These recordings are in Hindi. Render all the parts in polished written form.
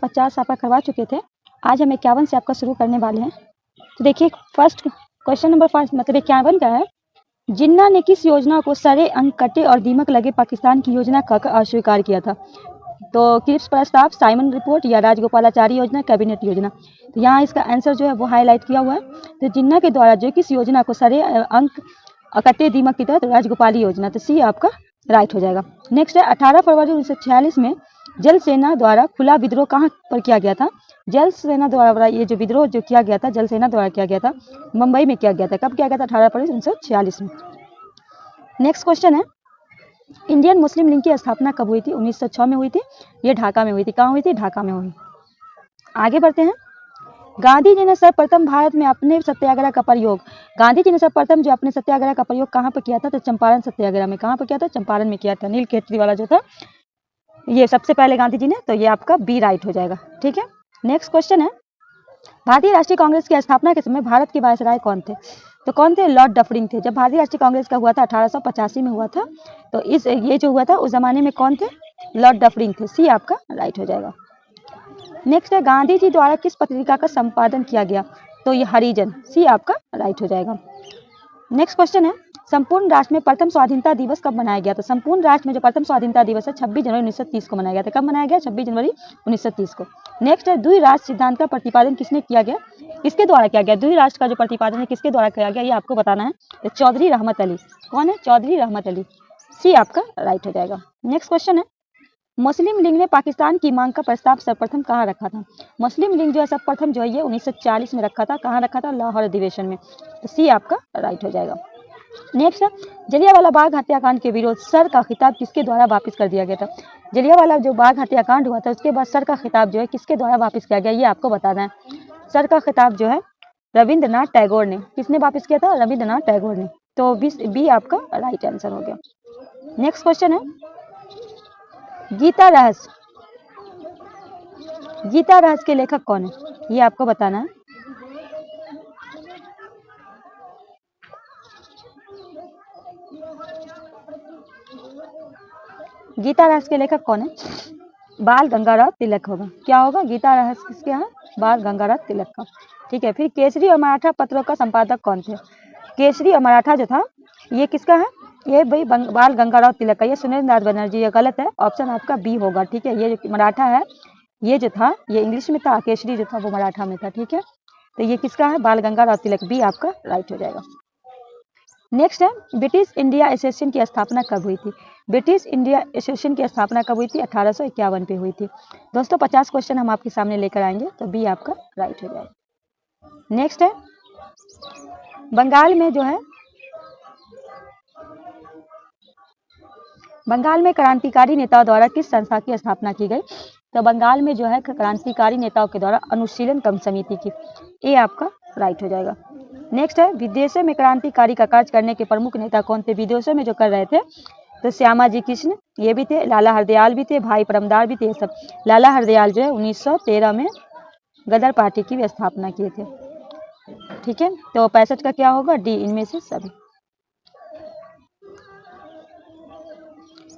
50 आपका करवा चुके थे। आज हम 51 से आपका शुरू करने वाले हैं। तो देखिए फर्स्ट क्वेश्चन नंबर 5 मतलब 51 का है, जिन्ना ने किस योजना को सरे अंक कटे और दीमक लगे पाकिस्तान की योजना का अस्वीकार किया था? तो किस प्रस्ताव, साइमन रिपोर्ट या राजगोपालाचारी योजना, कैबिनेट योजना? तो यहाँ इसका आंसर जो है वो हाईलाइट किया हुआ है। तो जिन्ना के द्वारा जो किस योजना को सरे अंक कटे दीमक की तहत राजगोपाली योजना, तो सी आपका राइट हो जाएगा। नेक्स्ट है 18 फरवरी 1946 में जल सेना द्वारा खुला विद्रोह कहाँ पर किया गया था? जल सेना द्वारा ये जो विद्रोह जो किया गया था, जल सेना द्वारा किया गया था, मुंबई में किया गया था। कब किया गया था? 18 फरवरी 1946 में। नेक्स्ट क्वेश्चन है, इंडियन मुस्लिम लीग की स्थापना कब हुई थी? 1906 में हुई थी। ये ढाका में हुई थी। कहाँ हुई थी? ढाका में हुई। आगे बढ़ते हैं, गांधी जी ने सर्वप्रथम भारत में अपने सत्याग्रह का प्रयोग, गांधी जी ने सर्वप्रथम जो अपने सत्याग्रह का प्रयोग कहाँ पर किया था? तो चंपारण सत्याग्रह में। कहाँ पर किया था? चंपारण में किया था। नील केतरी वाला जो था ये सबसे पहले गांधी जी ने, तो ये आपका बी राइट हो जाएगा। ठीक है। नेक्स्ट क्वेश्चन है, भारतीय राष्ट्रीय कांग्रेस की स्थापना के समय भारत के वायसराय कौन थे? तो कौन थे? लॉर्ड डफरिन थे। जब भारतीय राष्ट्रीय कांग्रेस का हुआ था 1885 में हुआ था, तो ये जो हुआ था उस जमाने में कौन थे? लॉर्ड डफरिन थे। सी आपका राइट हो जाएगा। नेक्स्ट है, गांधी जी द्वारा किस पत्रिका का संपादन किया गया? तो ये हरिजन। सी आपका राइट हो जाएगा। नेक्स्ट क्वेश्चन है, संपूर्ण राष्ट्र में प्रथम स्वाधीनता दिवस कब मनाया गया? तो संपूर्ण राष्ट्र में जो प्रथम स्वाधीनता दिवस है 26 जनवरी 1930 को मनाया गया था। कब मनाया गया? 26 जनवरी 1930 को। नेक्स्ट है, द्विराष्ट्र सिद्धांत का प्रतिपादन किसने किया गया? किसके द्वारा किया गया? द्विराष्ट्र का जो प्रतिपादन है किसके द्वारा किया गया, ये आपको बताना है। तो चौधरी रहमत अली। कौन है? चौधरी रहमत अली। सी आपका राइट हो जाएगा। नेक्स्ट क्वेश्चन है, मुस्लिम लीग ने पाकिस्तान की मांग का प्रस्ताव सर्वप्रथम कहाँ रखा था? मुस्लिम लीग जो है सर्वप्रथम जो है ये 1940 में रखा था। कहाँ रखा था? लाहौर अधिवेशन में। तो सी आपका राइट हो जाएगा। नेक्स्ट है, जलियांवाला बाग हत्याकांड के विरोध सर का खिताब किसके द्वारा वापस कर दिया गया था? जलियांवाला जो बाग हत्याकांड हुआ था उसके बाद सर का खिताब जो है किसके द्वारा वापस किया गया, ये आपको बताना है। सर का खिताब जो है रविंद्रनाथ टैगोर ने। किसने वापस किया था? रविंद्रनाथ टैगोर ने। तो बी आपका राइट आंसर हो गया। नेक्स्ट क्वेश्चन है, गीता रहस्य, गीता रहस्य के लेखक कौन है? ये आपको बताना है। गीता रहस्य के लेखक कौन है? बाल गंगाधर तिलक होगा। क्या होगा? गीता रहस्य किसके हैं? बाल गंगाधर तिलक का। ठीक है। फिर केसरी और मराठा पत्रों का संपादक कौन थे? केसरी और मराठा जो था ये किसका है? ये भाई बाल गंगाधर तिलक का। ये सुरेंद्र नाथ बनर्जी। ये गलत है, ऑप्शन आपका बी होगा। ठीक है। ये जो मराठा है ये जो था ये इंग्लिश में था, केसरी जो था वो मराठा में था। ठीक है। तो ये किसका है? बाल गंगाधर तिलक। बी आपका राइट हो जाएगा। नेक्स्ट है, ब्रिटिश इंडिया एसोसिएशन की स्थापना कब हुई थी? ब्रिटिश इंडिया एसोसिएशन की स्थापना कब हुई थी? 1851 पे हुई थी। दोस्तों 50 क्वेश्चन हम आपके सामने लेकर आएंगे, तो बी आपका राइट हो जाएगा। नेक्स्ट है, बंगाल में जो है बंगाल में क्रांतिकारी नेताओं द्वारा किस संस्था की स्थापना की गई? तो बंगाल में जो है क्रांतिकारी नेताओं के द्वारा अनुशीलन कम समिति की। ए आपका राइट हो जाएगा। नेक्स्ट है, विदेशों में क्रांतिकारी का कार्य करने के प्रमुख नेता कौन थे? विदेशों में जो कर रहे थे तो श्यामाजी कृष्ण ये भी थे, लाला हरदयाल भी थे, भाई परमदार भी थे। ये सब लाला हरदयाल जो है 1913 में गदर पार्टी की स्थापना किए थे। ठीक है। तो 65 का क्या होगा? डी, इनमें से सभी।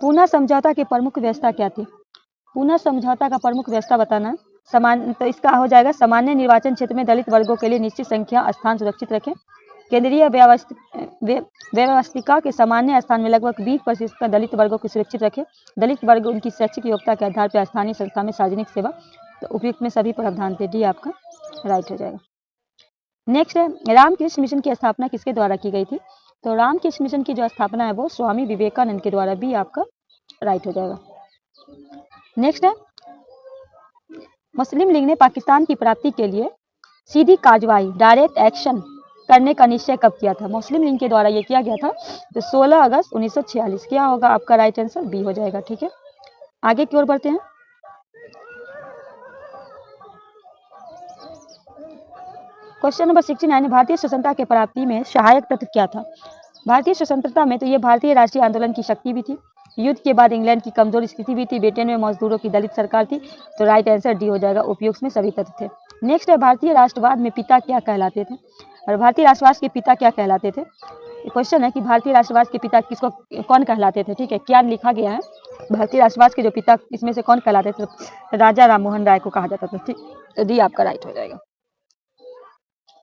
पूना समझौता की प्रमुख व्यवस्था क्या थी? पूना समझौता का प्रमुख व्यवस्था बताना। समान, तो इसका हो जाएगा सामान्य निर्वाचन क्षेत्र में दलित वर्गों के लिए निश्चित संख्या स्थान सुरक्षित रखें। केंद्रीय व्यवस्थिका के सामान्य स्थान में लगभग 20% का दलित वर्गों को सुरक्षित रखें। दलित वर्ग उनकी शैक्षिक योग्यता के आधार पर स्थानीय संस्था में सार्वजनिक सेवा, तो उपयुक्त में सभी प्रावधान थे। डी आपका राइट हो जाएगा। नेक्स्ट है, रामकृष्ण मिशन की स्थापना किसके द्वारा की गई थी? तो रामकृष्ण मिशन की जो स्थापना है वो स्वामी विवेकानंद के द्वारा। भी आपका राइट हो जाएगा। नेक्स्ट है, मुस्लिम लीग ने पाकिस्तान की प्राप्ति के लिए सीधी कार्रवाई, डायरेक्ट एक्शन करने का निश्चय कब किया था? मुस्लिम लीग के द्वारा ये किया गया था तो 16 अगस्त 1946। क्या होगा आपका राइट आंसर? बी हो जाएगा। ठीक है। आगे की ओर बढ़ते हैं। क्वेश्चन नंबर 69, भारतीय स्वतंत्रता के प्राप्ति में सहायक तत्व क्या था? भारतीय स्वतंत्रता में तो ये भारतीय राष्ट्रीय आंदोलन की शक्ति भी थी। युद्ध के बाद इंग्लैंड की कमजोर स्थिति भी थी। ब्रिटेन में मजदूरों की दलित सरकार थी। तो राइट आंसर डी हो जाएगा, उपयुक्त में सभी तत्व थे। नेक्स्ट है, भारतीय राष्ट्रवाद में पिता क्या कहलाते थे? और भारतीय राष्ट्रवाद के पिता क्या कहलाते थे? क्वेश्चन है कि भारतीय राष्ट्रवाद के पिता किसको कौन कहलाते थे? ठीक है। क्या लिखा गया है भारतीय राष्ट्रवाद के जो पिता इसमें से कौन कहलाते थे? तो राजा राम मोहन राय को कहा जाता था। ठीक, तो डी आपका राइट हो जाएगा।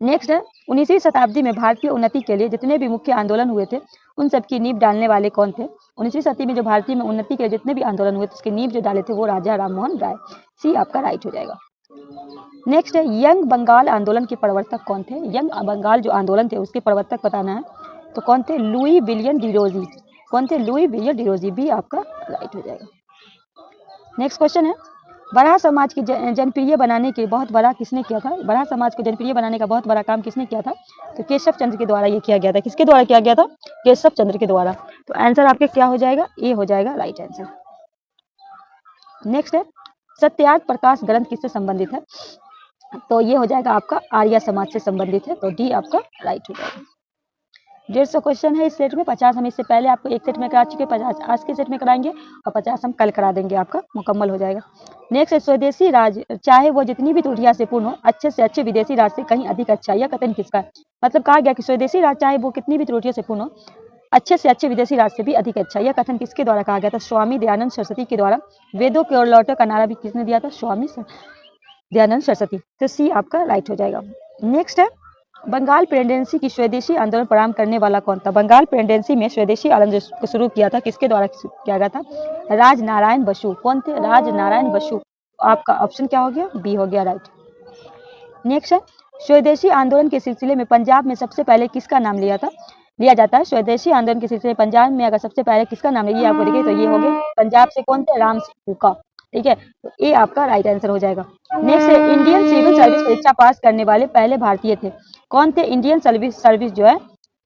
नेक्स्ट है 19वीं शताब्दी में भारतीय उन्नति के लिए जितने भी मुख्य आंदोलन हुए थे उन सब की नींव डालने वाले कौन थे? 19वीं शताब्दी में जो भारतीय में उन्नति के लिए जितने भी आंदोलन हुए थे उसकी नींव जो डाले थे वो राजा राम मोहन राय। सी आपका राइट हो जाएगा। नेक्स्ट है यंग बंगाल आंदोलन के प्रवर्तक कौन थे? यंग बंगाल जो आंदोलन थे उसके प्रवर्तक बताना है, तो कौन थे? Louis William Derozio. कौन थे? Louis William Derozio. बी आपका राइट हो जाएगा। नेक्स्ट क्वेश्चन है बराह समाज की जनप्रिय बनाने के बहुत बड़ा किसने किया था? बराह समाज को जनप्रिय बनाने का बहुत बड़ा काम किसने किया था? तो केशव चंद्र के द्वारा ये किया गया था। किसके द्वारा किया गया था? केशव चंद्र के द्वारा। तो आंसर आपके क्या हो जाएगा? ए हो जाएगा राइट आंसर। नेक्स्ट है सत्यार्थ प्रकाश ग्रंथ किससे संबंधित है? तो ये हो जाएगा आपका आर्य समाज से संबंधित है। तो डी आपका राइट हो जाएगा। 150 क्वेश्चन है इस सेट में। 50 हम इससे पहले आपको एक सेट में करा चुके, 50 आज के सेट में कराएंगे और 50 हम कल करा देंगे, आपका मुकम्मल हो जाएगा। नेक्स्ट है स्वदेशी राज चाहे वो जितनी भी त्रुटियां से पूर्ण हो अच्छे से अच्छे विदेशी राज से कहीं अधिक अच्छा। यह कथन किसका है? मतलब कहा गया कि स्वदेशी राज चाहे वो कितनी भी त्रुटियों से पूर्ण हो अच्छे से अच्छे विदेशी राज से भी अधिक अच्छा। यह कथन किसके द्वारा कहा गया था? स्वामी दयानंद सरस्वती के द्वारा। वेदों की ओर लौटो का नारा भी किसने दिया था? स्वामी दयानंद सरस्वती। तो सी आपका राइट हो जाएगा। नेक्स्ट है बंगाल प्रेसिडेंसी की स्वदेशी आंदोलन प्रारंभ करने वाला कौन था? बंगाल प्रेसिडेंसी में स्वदेशी आंदोलन को शुरू किया था किसके द्वारा किया गया था? राजनारायण बसु। कौन थे? राजनारायण बसु। आपका ऑप्शन क्या हो गया? बी हो गया राइट। नेक्स्ट है स्वदेशी आंदोलन के सिलसिले में पंजाब में सबसे पहले किसका नाम लिया जाता है? स्वदेशी आंदोलन के सिलसिले में पंजाब में अगर सबसे पहले किसका नाम लिया आपको देखिए तो ये हो गए पंजाब से कौन थे? राम सिंह हुक्का। ठीक है, तो ए आपका राइट आंसर हो जाएगा। नेक्स्ट है इंडियन सिविल सर्विस परीक्षा पास करने वाले पहले भारतीय थे। कौन थे? इंडियन सर्विस जो है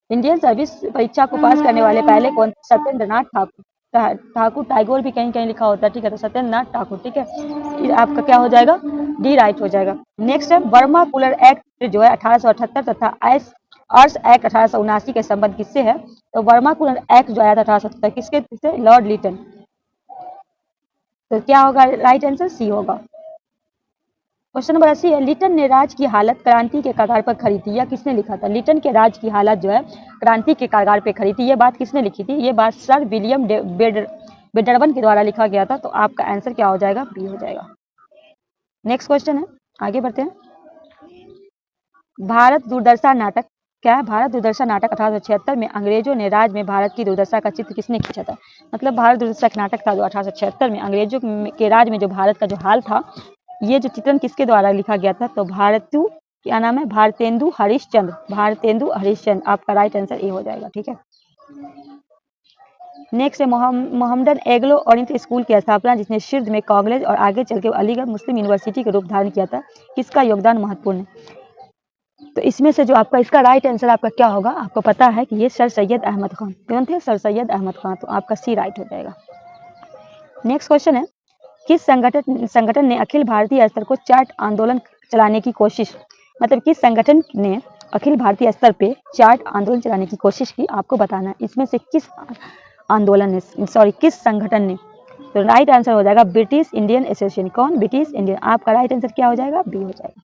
इंडियन सर्विस परीक्षा को पास करने वाले पहले कौन? सत्येंद्रनाथ ठाकुर। टैगोर भी कहीं कहीं लिखा होता है। ठीक है, तो सत्येंद्रनाथ ठाकुर। ठीक है, आपका क्या हो जाएगा? डी राइट हो जाएगा। नेक्स्ट है बर्मा पुलर एक्ट जो है 1878 तथा अर्स एक्ट 1879 के संबंध किससे है? तो बर्मा पुलर एक्ट जो आया था 1877 किसके से? लॉर्ड लिटन। तो क्या होगा राइट आंसर? सी होगा। क्वेश्चन नंबर 80 है लिटन ने राज की हालत क्रांति के कगार पर खड़ी थी। यह किसने लिखा था? लिटन के राज की हालत जो है क्रांति के कगार पे खड़ी थी। ये बात किसने लिखी थी? ये बात सर विलियम बेडरबन के द्वारा लिखा गया था। तो आपका आंसर क्या हो जाएगा? बी हो जाएगा। नेक्स्ट क्वेश्चन है, आगे बढ़ते हैं। भारत दुर्दशा नाटक क्या है? भारत दुर्दशा नाटक 1876 में अंग्रेजों ने राज में भारत की दुर्दशा का चित्र किसने खींचा था? मतलब भारत दुर्दशा नाटक था जो 1876 में अंग्रेजों के राज में जो भारत का जो हाल था ये जो चित्रण किसके द्वारा लिखा गया था? तो क्या नाम है? भारतेंदु हरिश्चंद्र। भारतेंदु हरिश्चंद्र। आपका राइट आंसर ए हो जाएगा। ठीक है, नेक्स्ट है मोहम्मदन एग्लो ओरिएंटल स्कूल की स्थापना जिसने सिर्फ में कांग्रेस और आगे चल के अलीगढ़ मुस्लिम यूनिवर्सिटी के रूप धारण किया था, किसका योगदान महत्वपूर्ण है? तो इसमें से जो आपका इसका राइट आंसर आपका क्या होगा? आपको पता है कि ये सर सैयद अहमद खान। कौन थे? सर सैयद अहमद खान। तो आपका सी राइट हो जाएगा। नेक्स्ट क्वेश्चन है किस संगठन ने अखिल भारतीय स्तर को चार्ट आंदोलन चलाने की कोशिश, मतलब किस संगठन ने अखिल भारतीय स्तर पे चार्ट आंदोलन चलाने की कोशिश की? आपको बताना है इसमें से किस किस संगठन ने? तो राइट आंसर हो जाएगा ब्रिटिश इंडियन एसोसिएशन। कौन? British Indian. आपका राइट आंसर क्या हो जाएगा? बी हो जाएगा।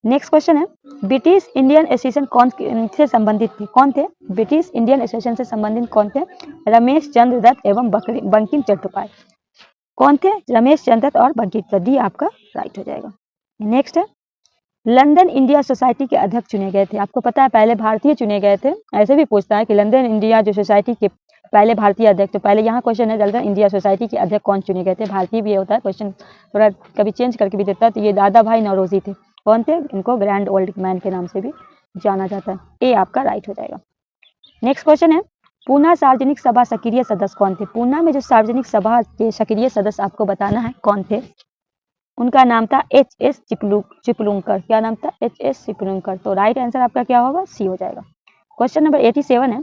नेक्स्ट क्वेश्चन है ब्रिटिश इंडियन एसोसिएशन कौन से संबंधित थे? कौन थे? ब्रिटिश इंडियन एसोसिएशन से संबंधित कौन थे? रमेश चंद्र दत्त एवं बंकिम चट्टोपाध्याय। कौन थे? रमेश चंद्र दत्त और बंकिम चट्टोपाध्याय। डी आपका राइट हो जाएगा। नेक्स्ट है लंदन इंडिया सोसाइटी के अध्यक्ष चुने गए थे। आपको पता है पहले भारतीय चुने गए थे। ऐसे भी पूछता है कि लंदन इंडिया जो सोसाइटी के पहले भारतीय अध्यक्ष, तो पहले यहाँ क्वेश्चन है लंदन इंडिया सोसाइटी के अध्यक्ष कौन चुने गए थे? भारतीय भी होता है क्वेश्चन, थोड़ा कभी चेंज करके भी देता है। तो ये दादा भाई नौरोजी थे। कौन थे? इनको ग्रैंड ओल्ड मैन के नाम से भी जाना जाता है। ए आपका राइट हो जाएगा। नेक्स्ट क्वेश्चन है पूना सार्वजनिक सभा सक्रिय सदस्य कौन थे? पूना में जो सार्वजनिक सभा के सक्रिय सदस्य आपको बताना है कौन थे? उनका नाम था एच.एस. चिपलुंकर। क्या नाम था? एच.एस. चिपलुंकर। तो राइट आंसर आपका क्या होगा? सी हो जाएगा। क्वेश्चन नंबर 87 है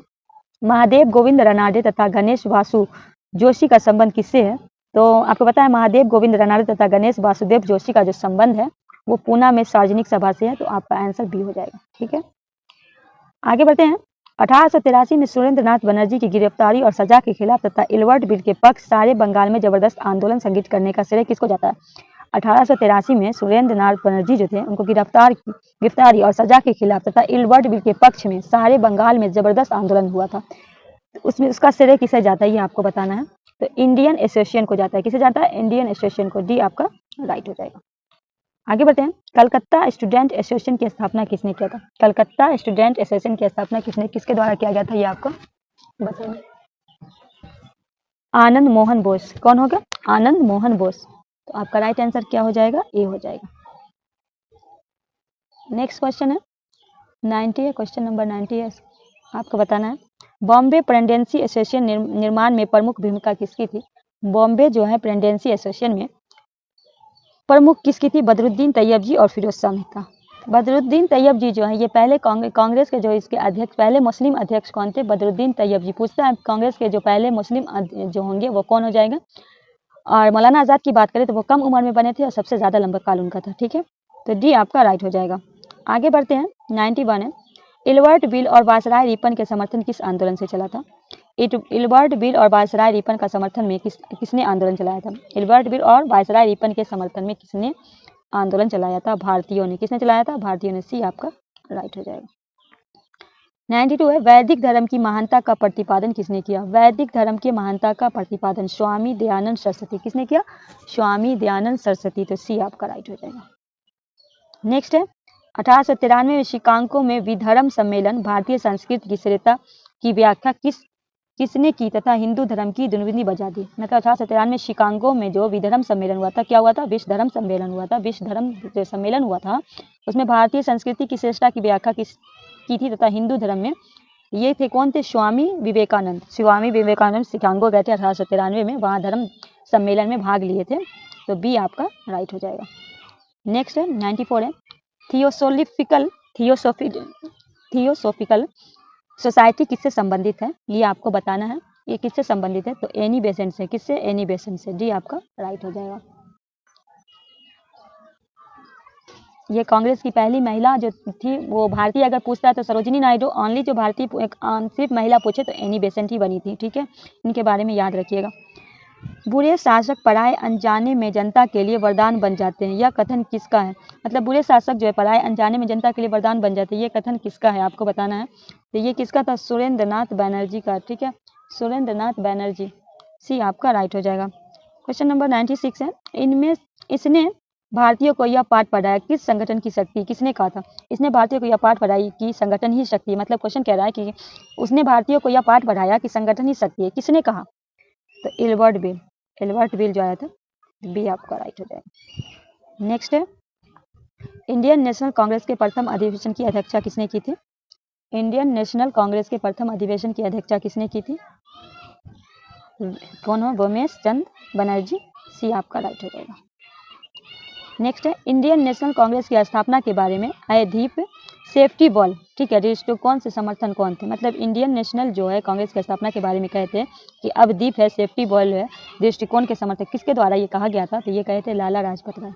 महादेव गोविंद रनाडे तथा गणेश वासु जोशी का संबंध किससे है? तो आपको पता है महादेव गोविंद रनाडे तथा गणेश वासुदेव जोशी का जो संबंध है वो पूना में सार्वजनिक सभा से है। तो आपका आंसर बी हो जाएगा। ठीक है, आगे बढ़ते हैं। 1883 में सुरेंद्र नाथ बनर्जी की गिरफ्तारी और सजा के खिलाफ तथा इलवर्ट बिल के पक्ष सारे बंगाल में जबरदस्त आंदोलन संगठित करने का श्रेय किसको जाता है? 1883 में सुरेंद्र नाथ बनर्जी जो थे उनको गिरफ्तारी और सजा के खिलाफ तथा इलवर्ट बिल के पक्ष में सारे बंगाल में जबरदस्त आंदोलन हुआ था। उसमें उसका श्रेय किसे जाता है ये आपको बताना है। तो इंडियन एसोसिएशन को जाता है। किसे जाता है? इंडियन एसोसिएशन को। डी आपका राइट हो जाएगा। आगे बढ़ते हैं। कलकत्ता स्टूडेंट एसोसिएशन की स्थापना किसने किया था? कलकत्ता स्टूडेंट एसोसिएशन की स्थापना किसके द्वारा किया गया था ये आपको बताना। आनंद मोहन बोस। कौन होगा? आनंद मोहन बोस। तो आपका राइट आंसर क्या हो जाएगा? ए हो जाएगा। नेक्स्ट क्वेश्चन है 90 है, क्वेश्चन नंबर 90 है, आपको बताना है बॉम्बे प्रेसिडेंसी एसोसिएशन निर्माण में प्रमुख भूमिका किसकी थी? बॉम्बे जो है प्रेसिडेंसी एसोसिएशन में प्रमुख किसकी थी? बदरुद्दीन तैयब जी और फिरोज शाह मेहता। बदरुद्दीन तैयब जी जो है ये पहले कांग्रेस के जो इसके अध्यक्ष, पहले मुस्लिम अध्यक्ष कौन थे? बदरुद्दीन तैयब जी। पूछता है कांग्रेस के जो पहले मुस्लिम जो होंगे वो कौन हो जाएगा? और मौलाना आज़ाद की बात करें तो वो कम उम्र में बने थे और सबसे ज़्यादा लंबा काल उनका था। ठीक है, तो डी आपका राइट हो जाएगा। आगे बढ़ते हैं 91 है। इलबर्ट बिल और वायसराय रिपन के समर्थन किस आंदोलन से चला था? इलबर्ट बिल और वायसराय रिपन का समर्थन में किसने आंदोलन चलाया था? इलबर्ट बिल और वायसराय रिपन के समर्थन में किसने आंदोलन चलाया था? भारतीयों ने। किसने चलाया था? भारतीयों ने। सी आपका राइट हो जाएगा। 92 है। वैदिक धर्म की महानता का प्रतिपादन किसने किया? वैदिक धर्म की महानता का प्रतिपादन स्वामी दयानंद सरस्वती। किसने किया? स्वामी दयानंद सरस्वती। तो सी आपका राइट हो जाएगा। नेक्स्ट है 1893 में शिकागो में विधर्म सम्मेलन भारतीय संस्कृति की श्रेयता की व्याख्या किसने की तथा हिंदू धर्म की धुनबिनी बजा दी? मतलब 1893 में शिकागो में जो विधर्म सम्मेलन हुआ था, क्या हुआ था? विश्व धर्म सम्मेलन हुआ था। विश्व धर्म जो सम्मेलन हुआ था उसमें भारतीय संस्कृति की श्रेष्ठता की व्याख्या की थी तथा हिंदू धर्म में ये थे कौन थे? स्वामी विवेकानंद। स्वामी विवेकानंद शिकागो गए थे 1893 में, वहाँ धर्म सम्मेलन में भाग लिए थे। तो बी आपका राइट हो जाएगा। नेक्स्ट है 94 है। थियोसोफिकल सोसाइटी किससे संबंधित है? ये आपको बताना है। ये किससे संबंधित है? तो एनी बेसेंट से। किससे? एनी बेसेंट से। डी आपका राइट हो जाएगा। ये कांग्रेस की पहली महिला जो थी वो भारतीय अगर पूछता है तो सरोजिनी नायडू। ओनली जो भारतीय सिर्फ महिला पूछे तो एनी बेसेंट ही बनी थी। ठीक है, इनके बारे में याद रखिएगा। बुरे शासक पराये अनजाने में जनता के लिए वरदान बन जाते हैं, यह कथन किसका है? मतलब बुरे शासक जो है पराये अनजाने में जनता के लिए वरदान बन जाते हैं, ये कथन किसका है आपको बताना है। तो ये किसका था? सुरेंद्रनाथ बैनर्जी का। ठीक है, सुरेंद्रनाथ बैनर्जी। सी आपका राइट हो जाएगा। क्वेश्चन नंबर 96 है। इनमें इसने भारतीयों को यह पाठ पढ़ाया किस संगठन की शक्ति? किसने कहा था? इसने भारतीयों को यह पाठ पढ़ाई कि संगठन ही शक्ति। मतलब क्वेश्चन कह रहा है कि उसने भारतीयों को यह पाठ पढ़ाया कि संगठन ही शक्ति है, किसने कहा? तो इलबर्ट बिल। इलबर्ट बिल जो आया था। बी आपका राइट हो जाएगा। नेक्स्ट है इंडियन नेशनल कांग्रेस के प्रथम अधिवेशन की अध्यक्षता किसने की थी? इंडियन नेशनल कांग्रेस के प्रथम अधिवेशन की अध्यक्षता किसने की थी? कौन हो? रमेश चंद्र बनर्जी। सी आपका राइट हो जाएगा। नेक्स्ट है इंडियन नेशनल कांग्रेस की स्थापना के बारे में अयदीप सेफ्टी बॉल। ठीक है, दृष्टिकोण से समर्थन कौन थे? मतलब इंडियन नेशनल जो है कांग्रेस की स्थापना के बारे में कहते हैं कि अब दीप है, सेफ्टी बॉल है, दृष्टिकोण के समर्थक किसके द्वारा ये कहा गया था? तो ये कहते लाला लाजपत राय।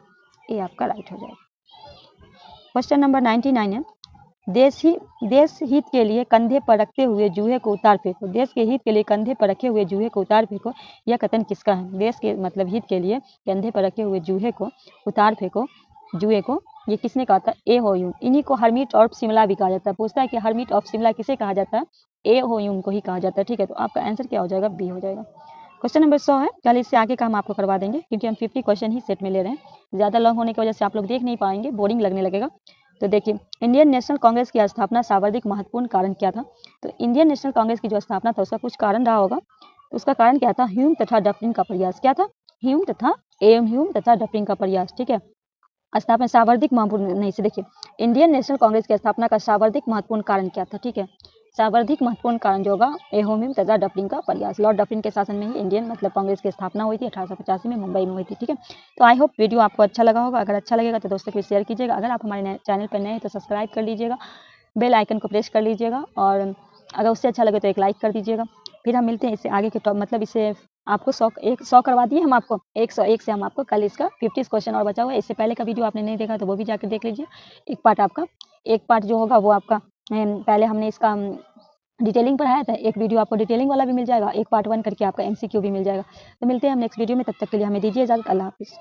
ये आपका राइट हो जाएगा। क्वेश्चन नंबर 99 है। देश हित के लिए कंधे पर रखते हुए जूहे को उतार फेंको। देश के हित के लिए कंधे पर रखे हुए जूहे को उतार फेंको, यह कथन किसका है? देश के मतलब हित के लिए कंधे पर रखे हुए जूहे को उतार फेंको, जुए को, ये किसने कहा था? ए हो यूम। इन्हीं को हरमीट ऑफ शिमला भी कहा जाता है। पूछता है कि हरमीट ऑफ शिमला किसे कहा जाता है? ए हो यूम को ही कहा जाता है। ठीक है, तो आपका आंसर क्या हो जाएगा? बी हो जाएगा। क्वेश्चन नंबर 100 है। चलिए इससे आगे का हम आपको करवा देंगे क्योंकि हम 50 क्वेश्चन ही सेट में ले रहे हैं। ज़्यादा लॉन्ग होने की वजह से आप लोग देख नहीं पाएंगे, बोरिंग लगने लगेगा। तो देखिए इंडियन नेशनल कांग्रेस की स्थापना सर्वाधिक महत्वपूर्ण कारण क्या था? तो इंडियन नेशनल कांग्रेस की जो स्थापना था उसका कुछ कारण रहा होगा। तो उसका कारण क्या था? ह्यूम तथा डफरिन का प्रयास। क्या था? ह्यूम तथा डफरिन का प्रयास। ठीक है, स्थापना सर्वाधिक महत्वपूर्ण नहीं से देखिए इंडियन नेशनल कांग्रेस की स्थापना का सर्वाधिक महत्वपूर्ण कारण क्या था? ठीक है, सर्वाधिक महत्वपूर्ण कारण जो होगा एहोमिम तथा डफरिन का प्रयास। लॉर्ड डफरिन के शासन में ही इंडियन मतलब कांग्रेस की स्थापना हुई थी 1885 में मुंबई में हुई थी। ठीक है, तो आई होप वीडियो आपको अच्छा लगा होगा। अगर अच्छा लगेगा तो दोस्तों को शेयर कीजिएगा। अगर आप हमारे चैनल पर नए हैं तो सब्सक्राइब कर लीजिएगा, बेल आइकन को प्रेस कर लीजिएगा और अगर उससे अच्छा लगे तो एक लाइक कर दीजिएगा। फिर हम मिलते हैं इससे आगे के मतलब इससे आपको 100 करवा दिए हम आपको 101 से हम आपको कल इसका 50 क्वेश्चन और बचा हुआ है। इससे पहले का वीडियो आपने नहीं देखा तो वो भी जाकर देख लीजिए। एक पार्ट जो होगा वो आपका पहले हमने इसका डिटेलिंग पढ़ाया था, एक वीडियो आपको डिटेलिंग वाला भी मिल जाएगा, एक पार्ट 1 करके आपका MCQ भी मिल जाएगा। तो मिलते हैं हम नेक्स्ट वीडियो में, तब तक के लिए हमें दीजिए इजाजत। अल्लाह हाफिज़।